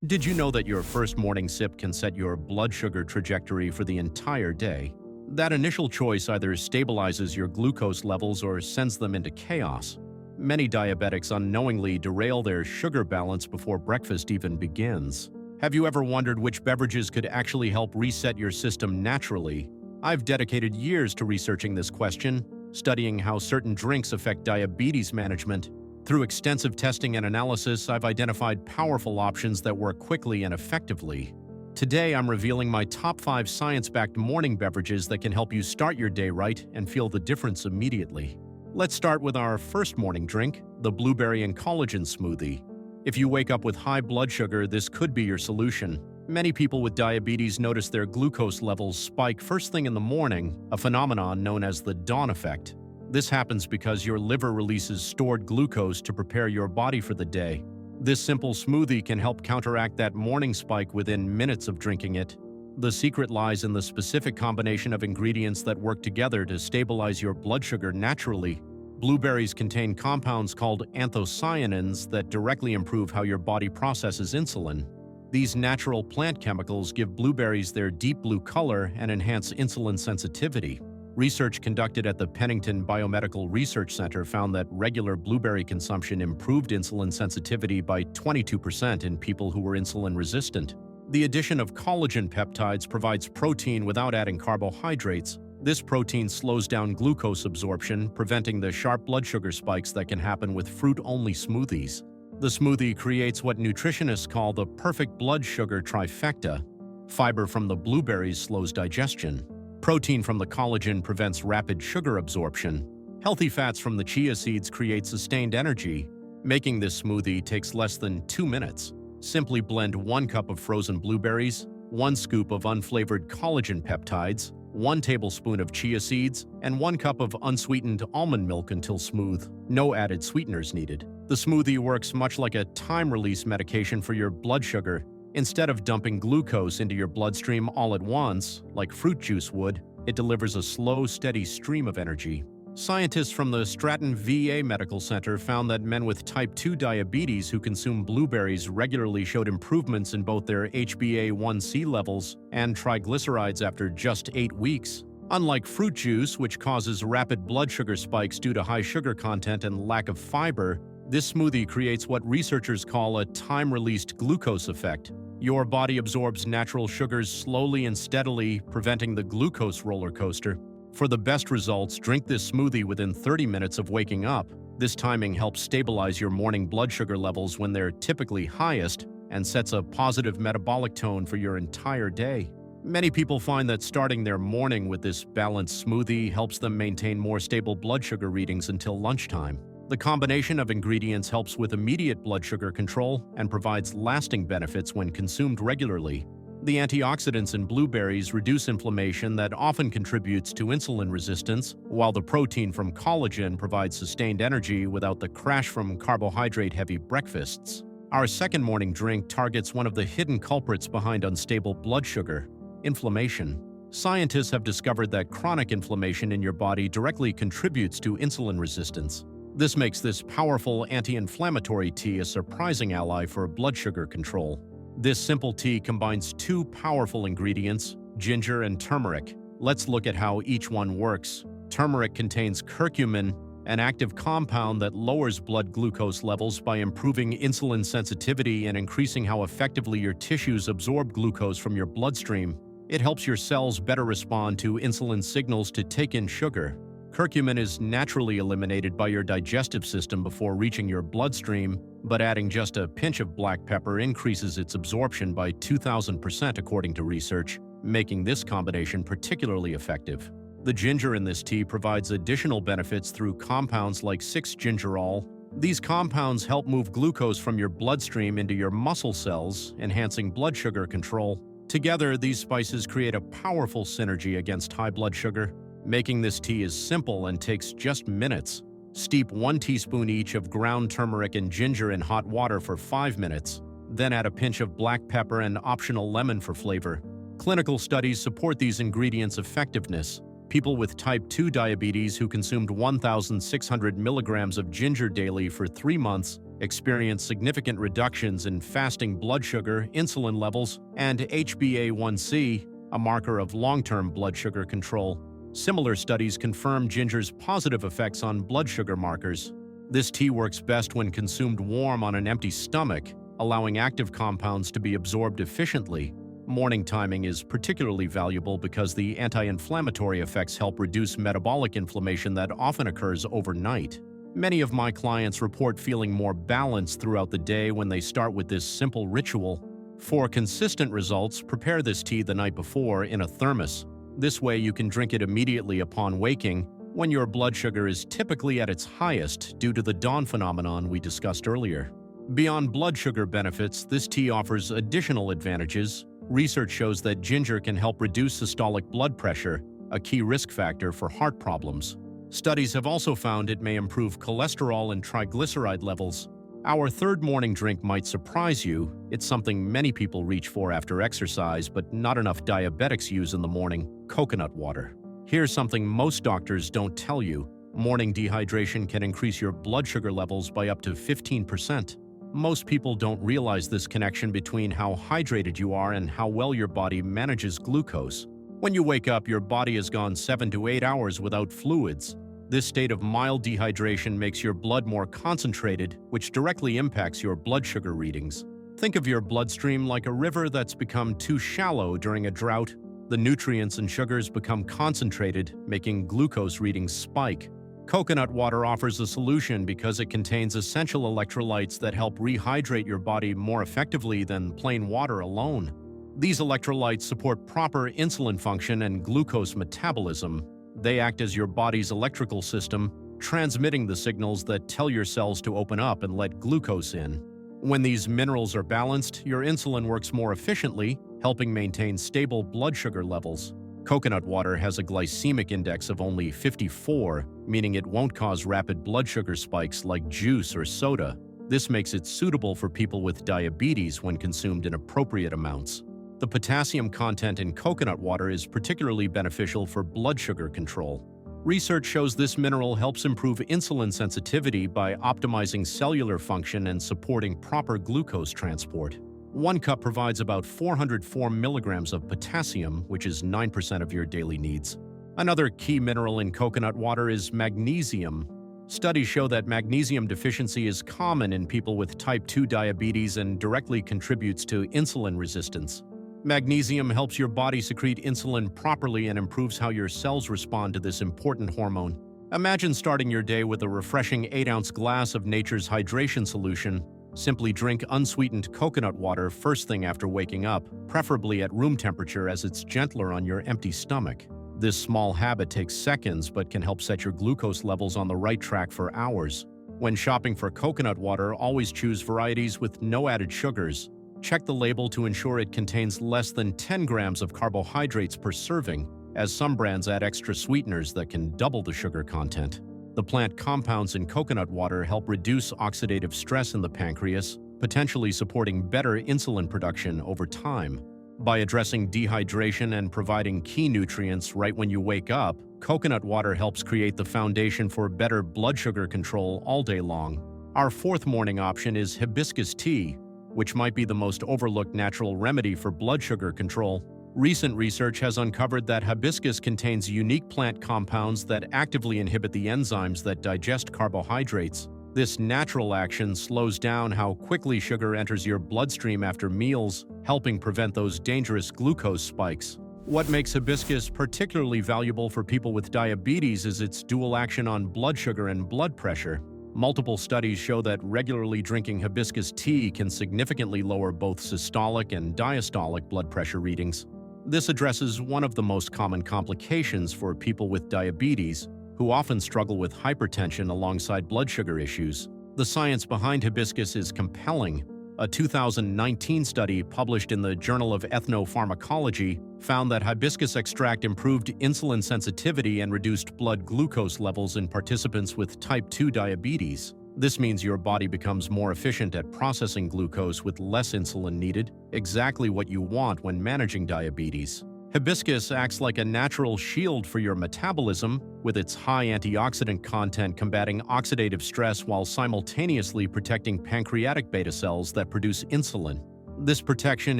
Did you know that your first morning sip can set your blood sugar trajectory for the entire day? That initial choice either stabilizes your glucose levels or sends them into chaos. Many diabetics unknowingly derail their sugar balance before breakfast even begins. Have you ever wondered which beverages could actually help reset your system naturally? I've dedicated years to researching this question, studying how certain drinks affect diabetes management. Through extensive testing and analysis, I've identified powerful options that work quickly and effectively. Today, I'm revealing my top 5 science-backed morning beverages that can help you start your day right and feel the difference immediately. Let's start with our first morning drink, the Blueberry and Collagen Smoothie. If you wake up with high blood sugar, this could be your solution. Many people with diabetes notice their glucose levels spike first thing in the morning, a phenomenon known as the dawn effect. This happens because your liver releases stored glucose to prepare your body for the day. This simple smoothie can help counteract that morning spike within minutes of drinking it. The secret lies in the specific combination of ingredients that work together to stabilize your blood sugar naturally. Blueberries contain compounds called anthocyanins that directly improve how your body processes insulin. These natural plant chemicals give blueberries their deep blue color and enhance insulin sensitivity. Research conducted at the Pennington Biomedical Research Center found that regular blueberry consumption improved insulin sensitivity by 22% in people who were insulin resistant. The addition of collagen peptides provides protein without adding carbohydrates. This protein slows down glucose absorption, preventing the sharp blood sugar spikes that can happen with fruit-only smoothies. The smoothie creates what nutritionists call the perfect blood sugar trifecta. Fiber from the blueberries slows digestion. Protein from the collagen prevents rapid sugar absorption. Healthy fats from the chia seeds create sustained energy. Making this smoothie takes less than 2 minutes. Simply blend 1 cup of frozen blueberries, 1 scoop of unflavored collagen peptides, 1 tablespoon of chia seeds, and 1 cup of unsweetened almond milk until smooth. No added sweeteners needed. The smoothie works much like a time-release medication for your blood sugar. Instead of dumping glucose into your bloodstream all at once, like fruit juice would, it delivers a slow, steady stream of energy. Scientists from the Stratton VA Medical Center found that men with type 2 diabetes who consume blueberries regularly showed improvements in both their HbA1c levels and triglycerides after just 8 weeks. Unlike fruit juice, which causes rapid blood sugar spikes due to high sugar content and lack of fiber, this smoothie creates what researchers call a time-released glucose effect. Your body absorbs natural sugars slowly and steadily, preventing the glucose roller coaster. For the best results, drink this smoothie within 30 minutes of waking up. This timing helps stabilize your morning blood sugar levels when they're typically highest and sets a positive metabolic tone for your entire day. Many people find that starting their morning with this balanced smoothie helps them maintain more stable blood sugar readings until lunchtime. The combination of ingredients helps with immediate blood sugar control and provides lasting benefits when consumed regularly. The antioxidants in blueberries reduce inflammation that often contributes to insulin resistance, while the protein from collagen provides sustained energy without the crash from carbohydrate-heavy breakfasts. Our second morning drink targets one of the hidden culprits behind unstable blood sugar: inflammation. Scientists have discovered that chronic inflammation in your body directly contributes to insulin resistance. This makes this powerful anti-inflammatory tea a surprising ally for blood sugar control. This simple tea combines 2 powerful ingredients, ginger and turmeric. Let's look at how each one works. Turmeric contains curcumin, an active compound that lowers blood glucose levels by improving insulin sensitivity and increasing how effectively your tissues absorb glucose from your bloodstream. It helps your cells better respond to insulin signals to take in sugar. Curcumin is naturally eliminated by your digestive system before reaching your bloodstream, but adding just a pinch of black pepper increases its absorption by 2,000% according to research, making this combination particularly effective. The ginger in this tea provides additional benefits through compounds like 6-gingerol. These compounds help move glucose from your bloodstream into your muscle cells, enhancing blood sugar control. Together, these spices create a powerful synergy against high blood sugar. Making this tea is simple and takes just minutes. Steep 1 teaspoon each of ground turmeric and ginger in hot water for 5 minutes. Then add a pinch of black pepper and optional lemon for flavor. Clinical studies support these ingredients' effectiveness. People with type 2 diabetes who consumed 1,600 milligrams of ginger daily for 3 months experience significant reductions in fasting blood sugar, insulin levels, and HbA1c, a marker of long-term blood sugar control. Similar studies confirm ginger's positive effects on blood sugar markers. This tea works best when consumed warm on an empty stomach, allowing active compounds to be absorbed efficiently. Morning timing is particularly valuable because the anti-inflammatory effects help reduce metabolic inflammation that often occurs overnight. Many of my clients report feeling more balanced throughout the day when they start with this simple ritual. For consistent results, prepare this tea the night before in a thermos. This way you can drink it immediately upon waking, when your blood sugar is typically at its highest due to the dawn phenomenon we discussed earlier. Beyond blood sugar benefits, this tea offers additional advantages. Research shows that ginger can help reduce systolic blood pressure, a key risk factor for heart problems. Studies have also found it may improve cholesterol and triglyceride levels. Our third morning drink might surprise you. It's something many people reach for after exercise, but not enough diabetics use in the morning: coconut water. Here's something most doctors don't tell you. Morning dehydration can increase your blood sugar levels by up to 15%. Most people don't realize this connection between how hydrated you are and how well your body manages glucose. When you wake up, your body has gone 7 to 8 hours without fluids. This state of mild dehydration makes your blood more concentrated, which directly impacts your blood sugar readings. Think of your bloodstream like a river that's become too shallow during a drought. The nutrients and sugars become concentrated, making glucose readings spike. Coconut water offers a solution because it contains essential electrolytes that help rehydrate your body more effectively than plain water alone. These electrolytes support proper insulin function and glucose metabolism. They act as your body's electrical system, transmitting the signals that tell your cells to open up and let glucose in. When these minerals are balanced, your insulin works more efficiently, helping maintain stable blood sugar levels. Coconut water has a glycemic index of only 54, meaning it won't cause rapid blood sugar spikes like juice or soda. This makes it suitable for people with diabetes when consumed in appropriate amounts. The potassium content in coconut water is particularly beneficial for blood sugar control. Research shows this mineral helps improve insulin sensitivity by optimizing cellular function and supporting proper glucose transport. 1 cup provides about 404 milligrams of potassium, which is 9% of your daily needs. Another key mineral in coconut water is magnesium. Studies show that magnesium deficiency is common in people with type 2 diabetes and directly contributes to insulin resistance. Magnesium helps your body secrete insulin properly and improves how your cells respond to this important hormone. Imagine starting your day with a refreshing 8-ounce glass of nature's hydration solution. Simply drink unsweetened coconut water first thing after waking up, preferably at room temperature as it's gentler on your empty stomach. This small habit takes seconds but can help set your glucose levels on the right track for hours. When shopping for coconut water, always choose varieties with no added sugars. Check the label to ensure it contains less than 10 grams of carbohydrates per serving, as some brands add extra sweeteners that can double the sugar content. The plant compounds in coconut water help reduce oxidative stress in the pancreas, potentially supporting better insulin production over time. By addressing dehydration and providing key nutrients right when you wake up, coconut water helps create the foundation for better blood sugar control all day long. Our fourth morning option is hibiscus tea, which might be the most overlooked natural remedy for blood sugar control. Recent research has uncovered that hibiscus contains unique plant compounds that actively inhibit the enzymes that digest carbohydrates. This natural action slows down how quickly sugar enters your bloodstream after meals, helping prevent those dangerous glucose spikes. What makes hibiscus particularly valuable for people with diabetes is its dual action on blood sugar and blood pressure. Multiple studies show that regularly drinking hibiscus tea can significantly lower both systolic and diastolic blood pressure readings. This addresses one of the most common complications for people with diabetes, who often struggle with hypertension alongside blood sugar issues. The science behind hibiscus is compelling. A 2019 study published in the Journal of Ethnopharmacology found that hibiscus extract improved insulin sensitivity and reduced blood glucose levels in participants with type 2 diabetes. This means your body becomes more efficient at processing glucose with less insulin needed, exactly what you want when managing diabetes. Hibiscus acts like a natural shield for your metabolism, with its high antioxidant content combating oxidative stress while simultaneously protecting pancreatic beta cells that produce insulin. This protection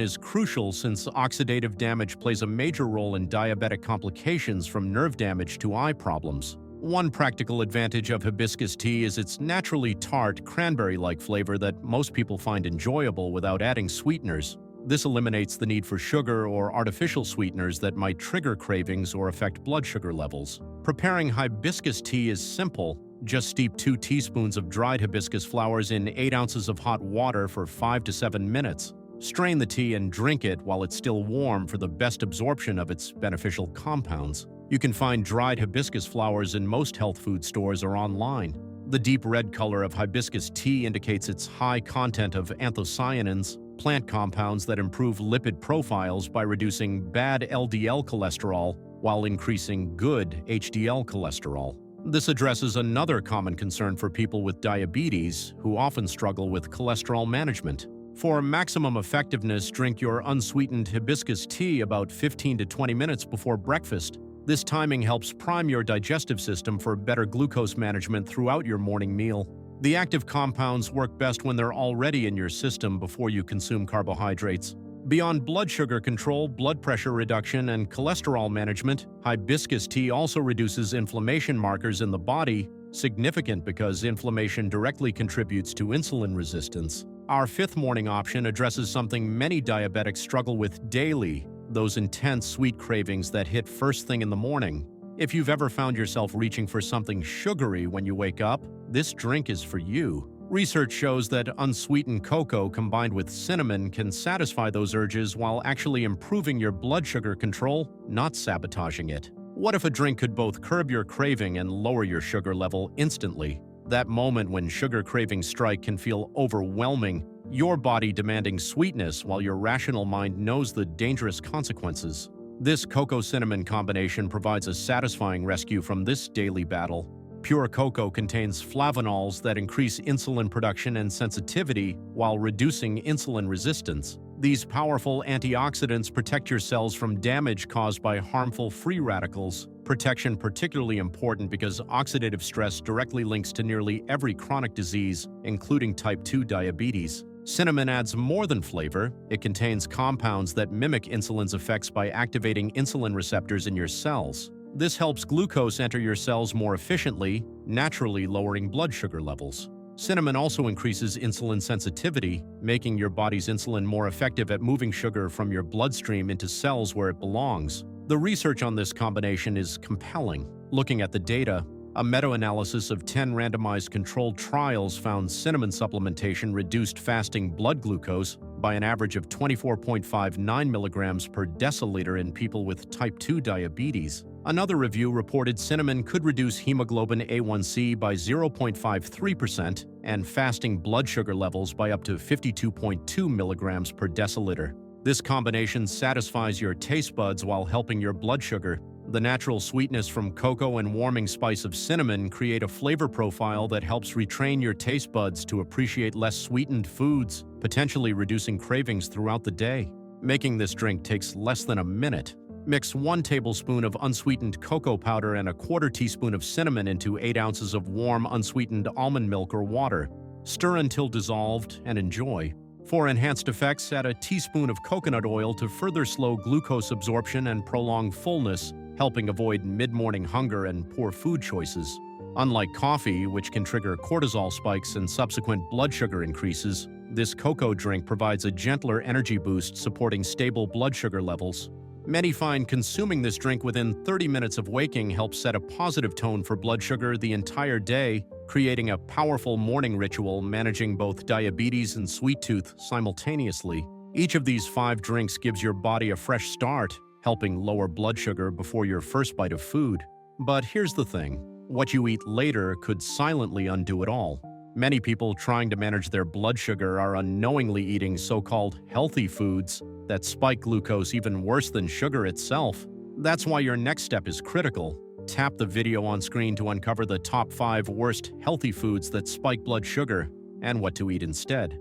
is crucial since oxidative damage plays a major role in diabetic complications from nerve damage to eye problems. One practical advantage of hibiscus tea is its naturally tart, cranberry-like flavor that most people find enjoyable without adding sweeteners. This eliminates the need for sugar or artificial sweeteners that might trigger cravings or affect blood sugar levels. Preparing hibiscus tea is simple. Just steep 2 teaspoons of dried hibiscus flowers in 8 ounces of hot water for 5 to 7 minutes. Strain the tea and drink it while it's still warm for the best absorption of its beneficial compounds. You can find dried hibiscus flowers in most health food stores or online. The deep red color of hibiscus tea indicates its high content of anthocyanins, plant compounds that improve lipid profiles by reducing bad LDL cholesterol while increasing good HDL cholesterol. This addresses another common concern for people with diabetes who often struggle with cholesterol management. For maximum effectiveness, drink your unsweetened hibiscus tea about 15 to 20 minutes before breakfast. This timing helps prime your digestive system for better glucose management throughout your morning meal. The active compounds work best when they're already in your system before you consume carbohydrates. Beyond blood sugar control, blood pressure reduction, and cholesterol management, hibiscus tea also reduces inflammation markers in the body, significant because inflammation directly contributes to insulin resistance. Our fifth morning option addresses something many diabetics struggle with daily: those intense sweet cravings that hit first thing in the morning. If you've ever found yourself reaching for something sugary when you wake up, this drink is for you. Research shows that unsweetened cocoa combined with cinnamon can satisfy those urges while actually improving your blood sugar control, not sabotaging it. What if a drink could both curb your craving and lower your sugar level instantly? That moment when sugar cravings strike can feel overwhelming, your body demanding sweetness while your rational mind knows the dangerous consequences. This cocoa-cinnamon combination provides a satisfying rescue from this daily battle. Pure cocoa contains flavonols that increase insulin production and sensitivity while reducing insulin resistance. These powerful antioxidants protect your cells from damage caused by harmful free radicals. Protection particularly important because oxidative stress directly links to nearly every chronic disease, including type 2 diabetes. Cinnamon adds more than flavor. It contains compounds that mimic insulin's effects by activating insulin receptors in your cells. This helps glucose enter your cells more efficiently, naturally lowering blood sugar levels. Cinnamon also increases insulin sensitivity, making your body's insulin more effective at moving sugar from your bloodstream into cells where it belongs. The research on this combination is compelling. Looking at the data, a meta-analysis of 10 randomized controlled trials found cinnamon supplementation reduced fasting blood glucose by an average of 24.59 milligrams per deciliter in people with type 2 diabetes. Another review reported cinnamon could reduce hemoglobin A1C by 0.53% and fasting blood sugar levels by up to 52.2 milligrams per deciliter. This combination satisfies your taste buds while helping your blood sugar. The natural sweetness from cocoa and warming spice of cinnamon create a flavor profile that helps retrain your taste buds to appreciate less sweetened foods, potentially reducing cravings throughout the day. Making this drink takes less than a minute. Mix 1 tablespoon of unsweetened cocoa powder and a quarter teaspoon of cinnamon into 8 ounces of warm, unsweetened almond milk or water. Stir until dissolved and enjoy. For enhanced effects, add a teaspoon of coconut oil to further slow glucose absorption and prolong fullness, helping avoid mid-morning hunger and poor food choices. Unlike coffee, which can trigger cortisol spikes and subsequent blood sugar increases, this cocoa drink provides a gentler energy boost supporting stable blood sugar levels. Many find consuming this drink within 30 minutes of waking helps set a positive tone for blood sugar the entire day, creating a powerful morning ritual managing both diabetes and sweet tooth simultaneously. Each of these 5 drinks gives your body a fresh start, helping lower blood sugar before your first bite of food. But here's the thing: what you eat later could silently undo it all. Many people trying to manage their blood sugar are unknowingly eating so-called healthy foods that spike glucose even worse than sugar itself. That's why your next step is critical. Tap the video on screen to uncover the top 5 worst healthy foods that spike blood sugar and what to eat instead.